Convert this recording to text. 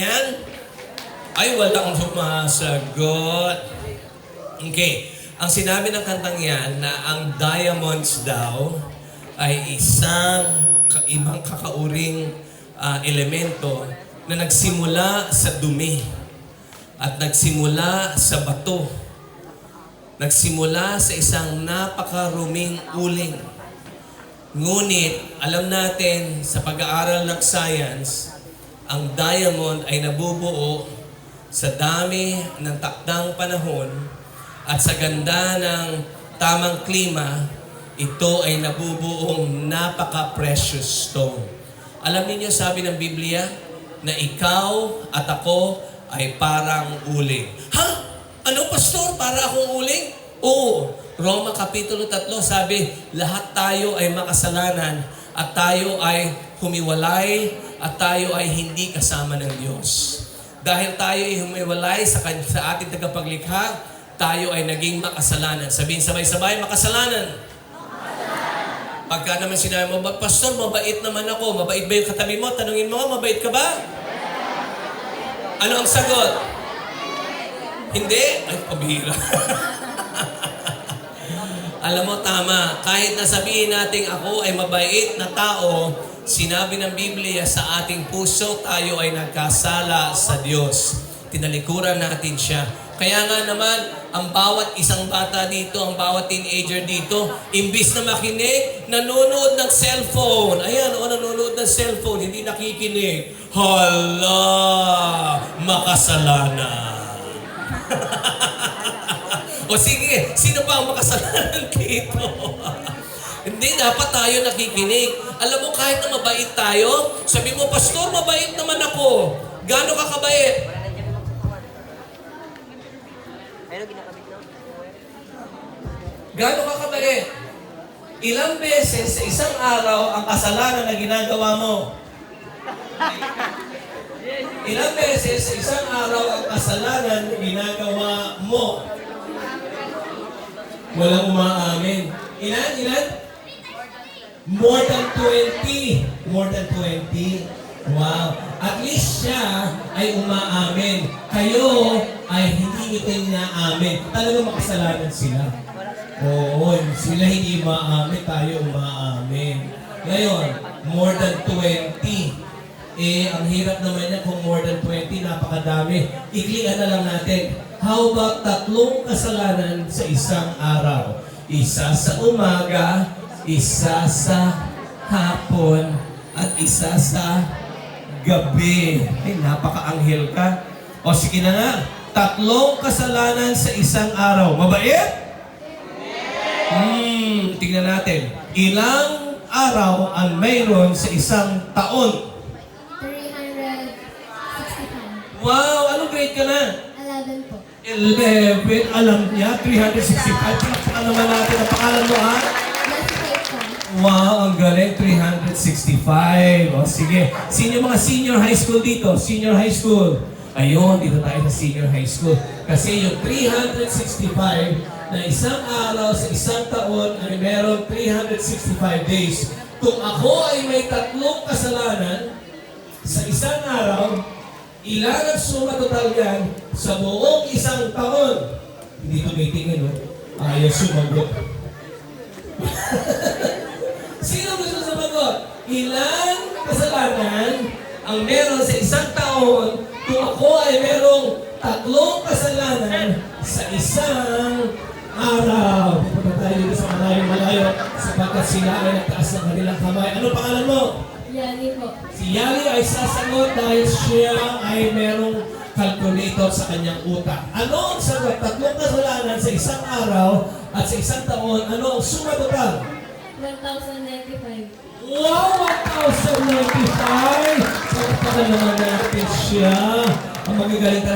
Yan? Ay, walang sumasagot. Okay. Ang sinabi ng kantang yan na ang diamonds daw ay isang ibang kakauring elemento na nagsimula sa dumi at nagsimula sa bato. Nagsimula sa isang napakaruming uling. Ngunit, alam natin sa pag-aaral ng science, ang diamond ay nabubuo sa dami ng takdang panahon at sa ganda ng tamang klima, ito ay nabubuong napaka-precious stone. Alam niyo, sabi ng Biblia, na ikaw at ako ay parang uling. Ha? Ano, pastor? Para akong uling? Oo. Roma Kapitulo 3 sabi, lahat tayo ay makasalanan at tayo ay humiwalay at tayo ay hindi kasama ng Diyos. Dahil tayo ay humiwalay sa ating tagapaglikha, tayo ay naging makasalanan. Sabihin sabay-sabay, makasalanan. Pagka naman sinabi mo, pastor, mabait naman ako. Mabait ba yung katabi mo? Tanungin mo, mabait ka ba? Ano ang sagot? Hindi? Ay, pabihira. Alam mo, tama. Kahit nasabihin natin ako ay mabait na tao, sinabi ng Biblia sa ating puso, tayo ay nagkasala sa Diyos. Tinalikuran natin siya. Kaya nga naman, ang bawat isang bata dito, ang bawat teenager dito, imbis na makinig, nanonood ng cellphone. Ayan, nanonood ng cellphone, hindi nakikinig. Hala, makasalanan. O sige, sino ba ang makasalanan dito? Hindi, dapat tayo nakikinig. Alam mo, kahit na mabait tayo, sabi mo, pastor, mabait naman ako. Gaano ka kabait? Gaano ka kabait? Ilang beses sa isang araw ang kasalanan na ginagawa mo? Ilang beses sa isang araw ang kasalanan na ginagawa mo? Walang umaamin. Ilan? More than 20. More than 20. Wow. At least siya ay umaamin. Kayo ay hindi ito inaamin. Talagang makasalanan sila. Oo, sila hindi umaamin, tayo umaamin. Ngayon, more than 20. Ang hirap naman niya kung more than 20, napakadami. Iklikan na lang natin. How about 3 kasalanan sa isang araw? Isa sa umaga, isa sa hapon, at isa sa gabi. Ay, napaka-anghel ka. O sige na nga, 3 kasalanan sa isang araw. Mabait? Tingnan natin. Ilang araw ang mayroon sa isang taon? 365. Wow! Anong grade ka na? 11 po. 11. Alam niya, 365. Pakala naman natin ang pangalan mo, ha? Nasa po. Wow, ang galing. 365. O, sige. Mga senior high school dito. Senior high school. Ayun, dito tayo sa senior high school. Kasi yung 365 na isang araw sa isang taon ay meron 365 days. Kung ako ay may 3 kasalanan sa isang araw, ilan ang suma total yan sa buong isang taon? Hindi ko may tingin, no? Ayaw sumagot. Sino gusto sumagot? Ilan kasalanan ang meron sa isang taon kung ako ay merong 3 kasalanan sa isang araw? Pupunta tayo dito sa malayo-malayo sapagkat sila ay nagtaas ng kanilang kamay. Ano pangalan mo? Yani po. Si Yali ay sasagot dahil siya ay merong calculator sa kanyang utak. Ano ang sagot? 3 kasalanan sa isang araw at sa isang taon. Ano ang suma total? 1,095. Wow! 1,095! Sagot pa naman natin siya. Ang magagaling